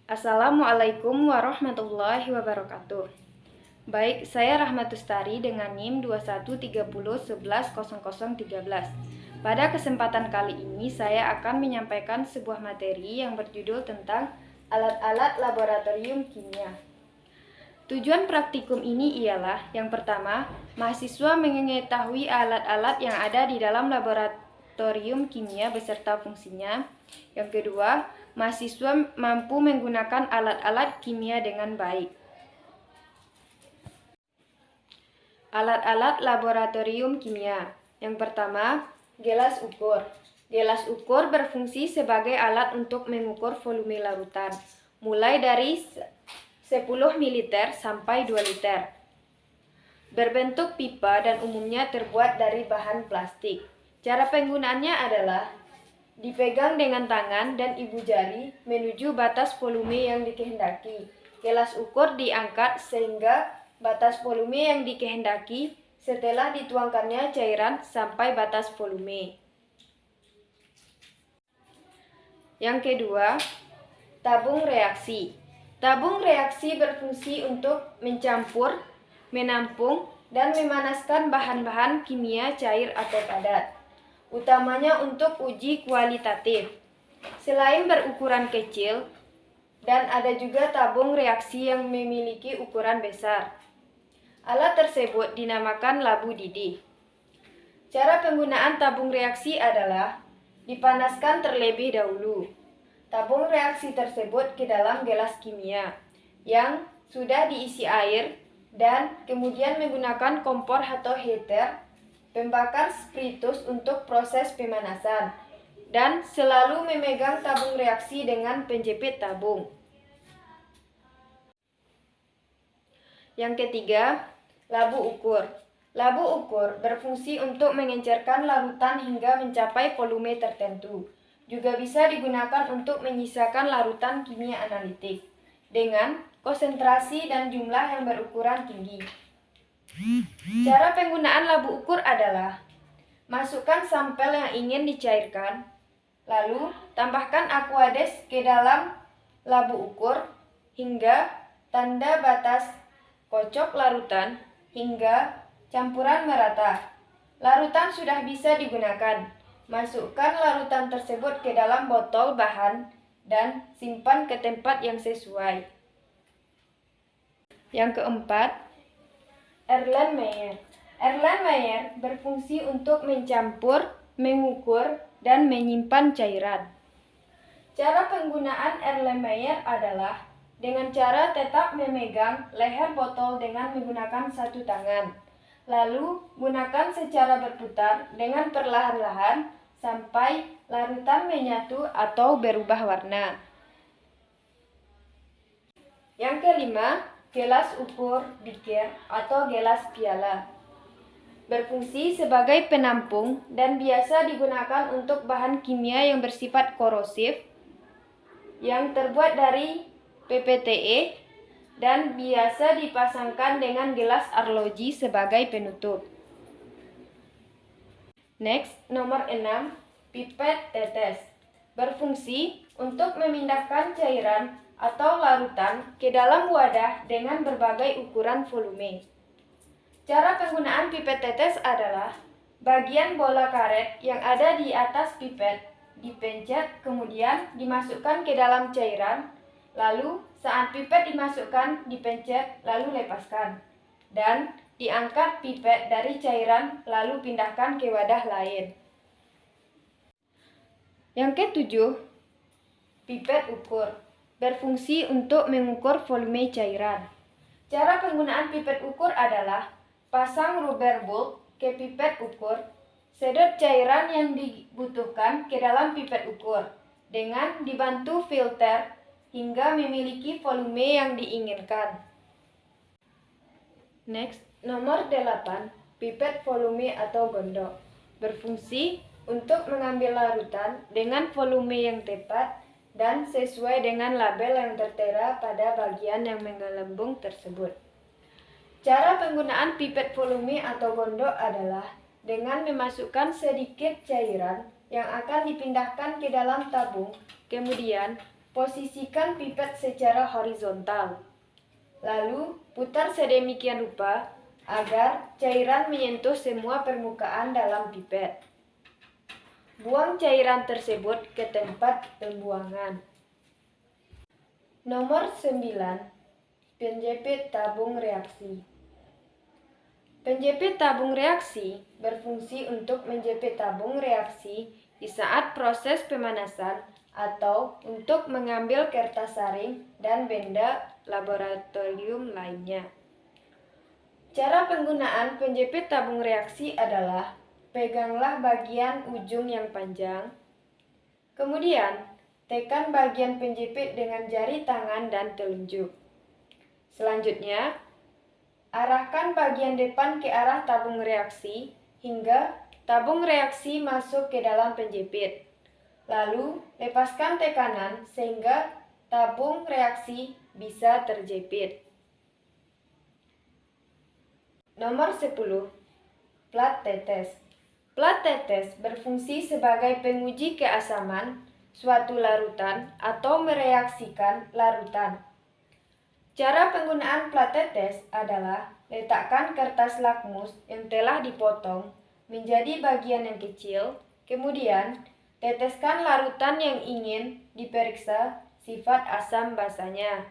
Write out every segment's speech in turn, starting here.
Assalamualaikum warahmatullahi wabarakatuh. Baik, saya Rahmatustari dengan NIM 2130110013. Pada kesempatan kali ini saya akan menyampaikan sebuah materi yang berjudul tentang alat-alat laboratorium kimia. Tujuan praktikum ini ialah, yang pertama, mahasiswa mengetahui alat-alat yang ada di dalam laboratorium kimia beserta fungsinya. Yang kedua, mahasiswa mampu menggunakan alat-alat kimia dengan baik. Alat-alat laboratorium kimia. Yang pertama, gelas ukur. Gelas ukur berfungsi sebagai alat untuk mengukur volume larutan, mulai dari 10 ml sampai 2 liter. Berbentuk pipa dan umumnya terbuat dari bahan plastik. Cara penggunaannya adalah dipegang dengan tangan dan ibu jari menuju batas volume yang dikehendaki. Gelas ukur diangkat sehingga batas volume yang dikehendaki setelah dituangkannya cairan sampai batas volume. Yang kedua, tabung reaksi. Tabung reaksi berfungsi untuk mencampur, menampung, dan memanaskan bahan-bahan kimia cair atau padat, utamanya untuk uji kualitatif. Selain berukuran kecil, dan ada juga tabung reaksi yang memiliki ukuran besar. Alat tersebut dinamakan labu didih. Cara penggunaan tabung reaksi adalah dipanaskan terlebih dahulu tabung reaksi tersebut ke dalam gelas kimia yang sudah diisi air dan kemudian menggunakan kompor atau heater pembakar spiritus untuk proses pemanasan dan selalu memegang tabung reaksi dengan penjepit tabung. Yang ketiga, labu ukur. Labu ukur berfungsi untuk mengencerkan larutan hingga mencapai volume tertentu. Juga bisa digunakan untuk menyisakan larutan kimia analitik dengan konsentrasi dan jumlah yang berukuran tinggi. Cara penggunaan labu ukur adalah masukkan sampel yang ingin dicairkan, lalu tambahkan aqueous ke dalam labu ukur hingga tanda batas kocok larutan hingga campuran merata. Larutan sudah bisa digunakan. Masukkan larutan tersebut ke dalam botol bahan dan simpan ke tempat yang sesuai. Yang keempat, Erlenmeyer. Erlenmeyer berfungsi untuk mencampur, mengukur, dan menyimpan cairan. Cara penggunaan Erlenmeyer adalah dengan cara tetap memegang leher botol dengan menggunakan satu tangan. Lalu, gunakan secara berputar dengan perlahan-lahan sampai larutan menyatu atau berubah warna. Yang kelima, gelas ukur beaker atau gelas piala. Berfungsi sebagai penampung dan biasa digunakan untuk bahan kimia yang bersifat korosif yang terbuat dari PPTE dan biasa dipasangkan dengan gelas arloji sebagai penutup. Next, nomor 6, pipet tetes. Berfungsi untuk memindahkan cairan atau larutan ke dalam wadah dengan berbagai ukuran volume. Cara penggunaan pipet tetes adalah bagian bola karet yang ada di atas pipet dipencet kemudian dimasukkan ke dalam cairan. Lalu, saat pipet dimasukkan, dipencet, lalu lepaskan. Dan diangkat pipet dari cairan, lalu pindahkan ke wadah lain. Yang ketujuh, pipet ukur. Berfungsi untuk mengukur volume cairan. Cara penggunaan pipet ukur adalah pasang rubber bulb ke pipet ukur, sedot cairan yang dibutuhkan ke dalam pipet ukur, dengan dibantu filter hingga memiliki volume yang diinginkan. Next, nomor 8, pipet volume atau gondok. Berfungsi untuk mengambil larutan dengan volume yang tepat dan sesuai dengan label yang tertera pada bagian yang menggelembung tersebut. Cara penggunaan pipet volume atau gondok adalah dengan memasukkan sedikit cairan yang akan dipindahkan ke dalam tabung, kemudian posisikan pipet secara horizontal. Lalu, putar sedemikian rupa agar cairan menyentuh semua permukaan dalam pipet. Buang cairan tersebut ke tempat pembuangan. Nomor 9. Penjepit tabung reaksi. Penjepit tabung reaksi berfungsi untuk menjepit tabung reaksi di saat proses pemanasan atau untuk mengambil kertas saring dan benda laboratorium lainnya. Cara penggunaan penjepit tabung reaksi adalah peganglah bagian ujung yang panjang, kemudian tekan bagian penjepit dengan jari tangan dan telunjuk. Selanjutnya, arahkan bagian depan ke arah tabung reaksi hingga tabung reaksi masuk ke dalam penjepit. Lalu, lepaskan tekanan sehingga tabung reaksi bisa terjepit. Nomor 10. Plat tetes. Plat tetes berfungsi sebagai penguji keasaman suatu larutan atau mereaksikan larutan. Cara penggunaan plat tetes adalah letakkan kertas lakmus yang telah dipotong menjadi bagian yang kecil, kemudian teteskan larutan yang ingin diperiksa sifat asam basanya.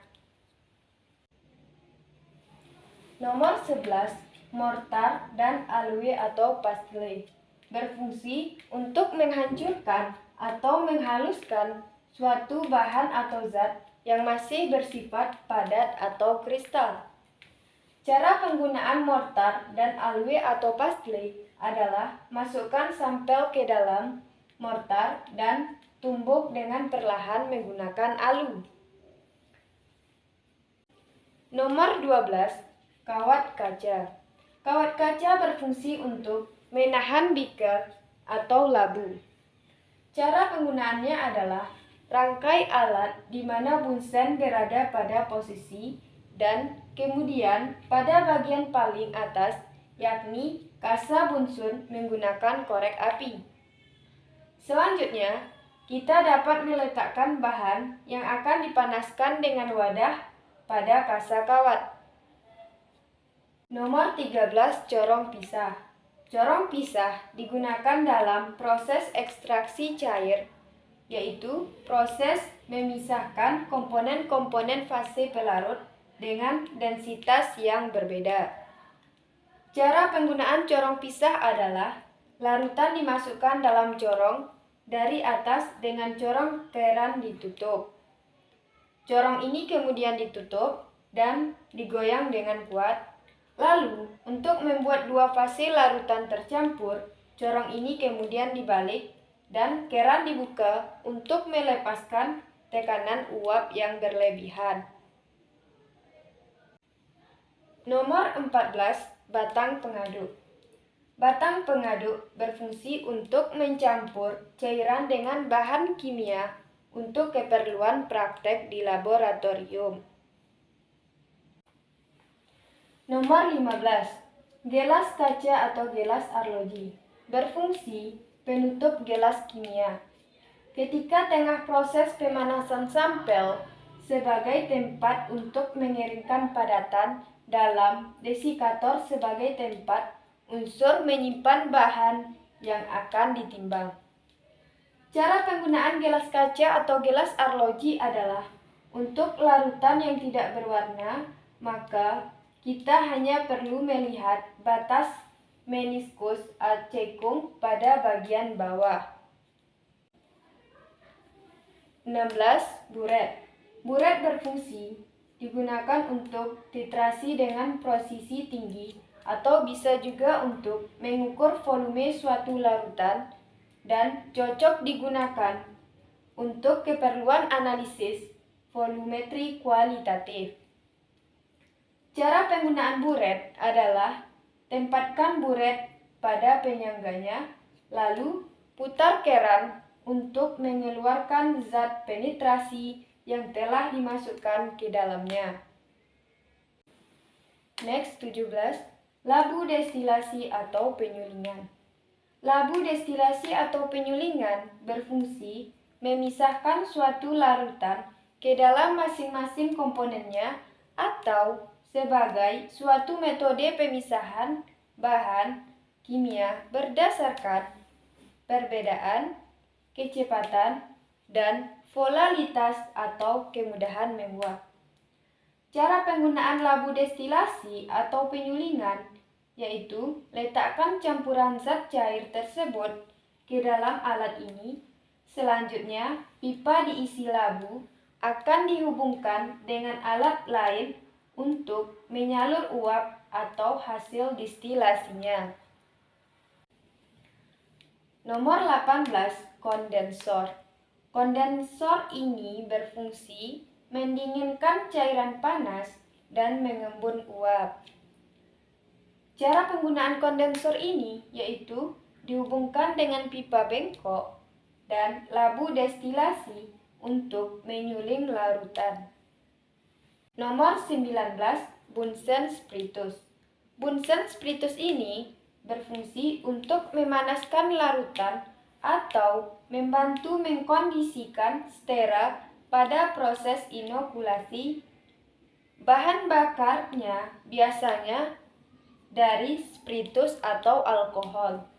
Nomor 11. Mortar dan alue atau pastle berfungsi untuk menghancurkan atau menghaluskan suatu bahan atau zat yang masih bersifat padat atau kristal. Cara penggunaan mortar dan alue atau pastle adalah masukkan sampel ke dalam mortar dan tumbuk dengan perlahan menggunakan alu. Nomor 12. Kawat kaca. Kawat kaca berfungsi untuk menahan beaker atau labu. Cara penggunaannya adalah rangkai alat di mana bunsen berada pada posisi dan kemudian pada bagian paling atas yakni kasa bunsun menggunakan korek api. Selanjutnya, kita dapat meletakkan bahan yang akan dipanaskan dengan wadah pada kasa kawat. Nomor 13. Corong pisah. Corong pisah digunakan dalam proses ekstraksi cair, yaitu proses memisahkan komponen-komponen fase pelarut dengan densitas yang berbeda. Cara penggunaan corong pisah adalah larutan dimasukkan dalam corong dari atas dengan corong keran ditutup. Corong ini kemudian ditutup dan digoyang dengan kuat. Lalu, untuk membuat dua fase larutan tercampur, corong ini kemudian dibalik dan keran dibuka untuk melepaskan tekanan uap yang berlebihan. Nomor 14. Batang pengaduk. Batang pengaduk berfungsi untuk mencampur cairan dengan bahan kimia untuk keperluan praktek di laboratorium. Nomor 15. Gelas kaca atau gelas arloji berfungsi penutup gelas kimia. Ketika tengah proses pemanasan sampel sebagai tempat untuk mengeringkan padatan dalam desikator sebagai tempat unsur menyimpan bahan yang akan ditimbang. Cara penggunaan gelas kaca atau gelas arloji adalah untuk larutan yang tidak berwarna, maka kita hanya perlu melihat batas meniskus cekung pada bagian bawah. 16. Buret. Buret berfungsi digunakan untuk titrasi dengan posisi tinggi atau bisa juga untuk mengukur volume suatu larutan dan cocok digunakan untuk keperluan analisis volumetri kualitatif. Cara penggunaan buret adalah tempatkan buret pada penyangganya, lalu putar keran untuk mengeluarkan zat penetrasi yang telah dimasukkan ke dalamnya. Next 17. Labu destilasi atau penyulingan. Labu destilasi atau penyulingan berfungsi memisahkan suatu larutan ke dalam masing-masing komponennya atau sebagai suatu metode pemisahan bahan kimia berdasarkan perbedaan kecepatan dan volatilitas atau kemudahan menguap. Cara penggunaan labu destilasi atau penyulingan yaitu letakkan campuran zat cair tersebut ke dalam alat ini. Selanjutnya, pipa diisi labu akan dihubungkan dengan alat lain untuk menyalur uap atau hasil destilasinya. Nomor 18, kondensor. Kondensor ini berfungsi mendinginkan cairan panas dan mengembun uap. Cara penggunaan kondensor ini yaitu dihubungkan dengan pipa bengkok dan labu destilasi untuk menyuling larutan. Nomor 19, Bunsen spiritus. Bunsen spiritus ini berfungsi untuk memanaskan larutan atau membantu mengkondisikan steril pada proses inokulasi. Bahan bakarnya biasanya dari spiritus atau alkohol.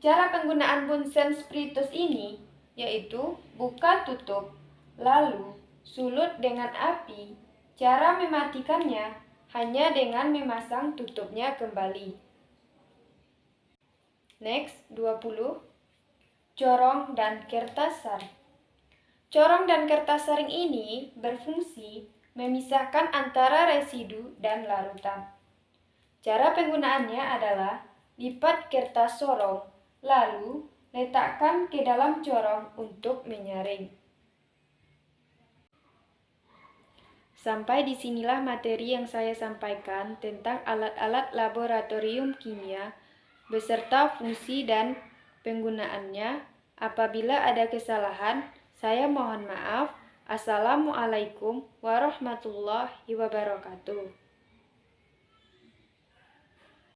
Cara penggunaan Bunsen spiritus ini yaitu buka tutup, lalu sulut dengan api. Cara mematikannya hanya dengan memasang tutupnya kembali. Next, 20. Corong dan kertas saring. Corong dan kertas saring ini berfungsi memisahkan antara residu dan larutan. Cara penggunaannya adalah lipat kertas sorong, lalu letakkan ke dalam corong untuk menyaring. Sampai disinilah materi yang saya sampaikan tentang alat-alat laboratorium kimia beserta fungsi dan penggunaannya. Apabila ada kesalahan, saya mohon maaf. Assalamualaikum warahmatullahi wabarakatuh.